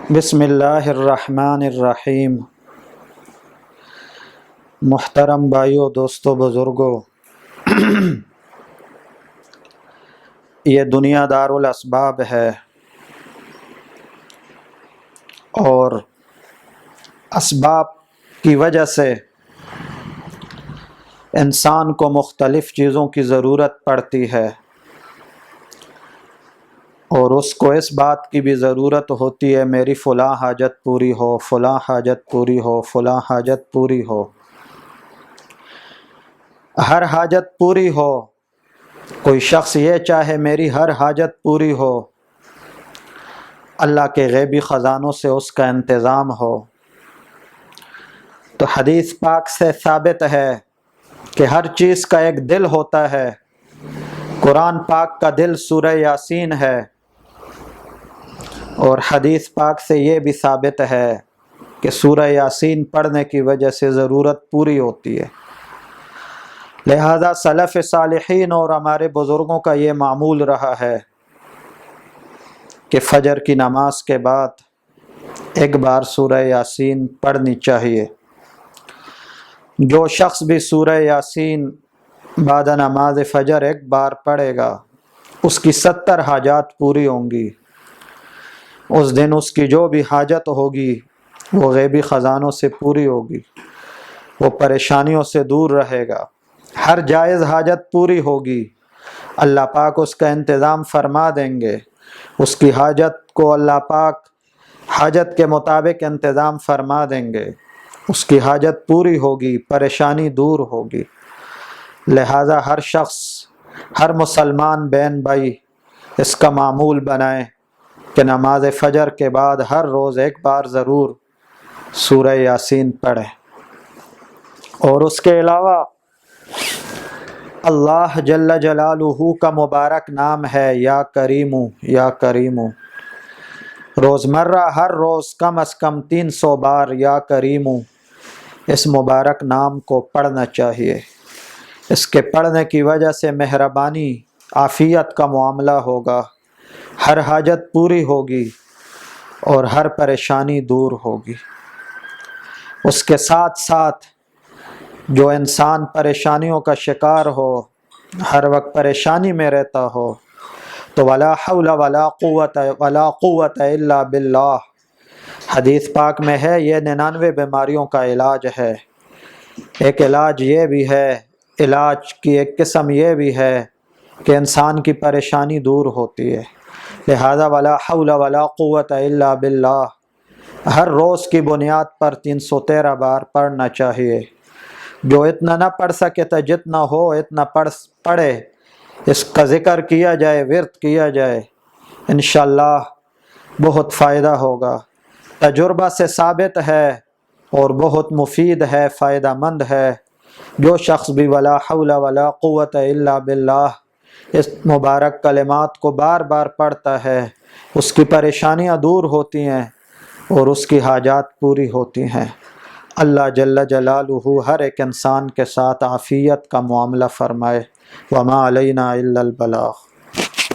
بسم اللہ الرحمن الرحیم۔ محترم بھائیوں، دوستوں، بزرگوں، یہ دنیا دار الاسباب ہے اور اسباب کی وجہ سے انسان کو مختلف چیزوں کی ضرورت پڑتی ہے، اور اس کو اس بات کی بھی ضرورت ہوتی ہے میری فلاں حاجت پوری ہو، فلاں حاجت پوری ہو، فلاں حاجت پوری ہو۔ ہر حاجت پوری ہو، کوئی شخص یہ چاہے میری ہر حاجت پوری ہو، اللہ کے غیبی خزانوں سے اس کا انتظام ہو، تو حدیث پاک سے ثابت ہے کہ ہر چیز کا ایک دل ہوتا ہے۔ قرآن پاک کا دل سورہ یاسین ہے، اور حدیث پاک سے یہ بھی ثابت ہے کہ سورہ یاسین پڑھنے کی وجہ سے ضرورت پوری ہوتی ہے۔ لہذا سلف صالحین اور ہمارے بزرگوں کا یہ معمول رہا ہے کہ فجر کی نماز کے بعد ایک بار سورہ یاسین پڑھنی چاہیے۔ جو شخص بھی سورہ یاسین بعد نماز فجر ایک بار پڑھے گا، اس کی 70 حاجات پوری ہوں گی۔ اس دن اس کی جو بھی حاجت ہوگی وہ غیبی خزانوں سے پوری ہوگی، وہ پریشانیوں سے دور رہے گا، ہر جائز حاجت پوری ہوگی، اللہ پاک اس کا انتظام فرما دیں گے، اس کی حاجت کو اللہ پاک حاجت کے مطابق انتظام فرما دیں گے، اس کی حاجت پوری ہوگی، پریشانی دور ہوگی۔ لہذا ہر شخص، ہر مسلمان بہن بھائی اس کا معمول بنائیں کہ نماز فجر کے بعد ہر روز ایک بار ضرور سورہ یاسین پڑھیں۔ اور اس کے علاوہ اللہ جل جلالہ کا مبارک نام ہے یا کریمو، یا کریمو۔ روزمرہ ہر روز کم از کم 300 بار یا کریمو اس مبارک نام کو پڑھنا چاہیے۔ اس کے پڑھنے کی وجہ سے مہربانی، عافیت کا معاملہ ہوگا، ہر حاجت پوری ہوگی اور ہر پریشانی دور ہوگی۔ اس کے ساتھ ساتھ جو انسان پریشانیوں کا شکار ہو، ہر وقت پریشانی میں رہتا ہو، تو ولا حول ولا قوت الا باللہ حدیث پاک میں ہے، یہ 99 بیماریوں کا علاج ہے۔ ایک علاج یہ بھی ہے، علاج کی ایک قسم یہ بھی ہے کہ انسان کی پریشانی دور ہوتی ہے۔ لہذا ولا حول ولا قوت الا باللہ ہر روز کی بنیاد پر 313 بار پڑھنا چاہیے۔ جو اتنا نہ پڑھ سکے تو جتنا ہو اتنا پڑھے، اس کا ذکر کیا جائے، ورد کیا جائے، انشاءاللہ بہت فائدہ ہوگا۔ تجربہ سے ثابت ہے اور بہت مفید ہے، فائدہ مند ہے۔ جو شخص بھی ولا حول ولا قوت الا باللہ اس مبارک کلمات کو بار بار پڑھتا ہے، اس کی پریشانیاں دور ہوتی ہیں اور اس کی حاجات پوری ہوتی ہیں۔ اللہ جل جلالہ ہر ایک انسان کے ساتھ عافیت کا معاملہ فرمائے۔ وما علینا الا البلاغ۔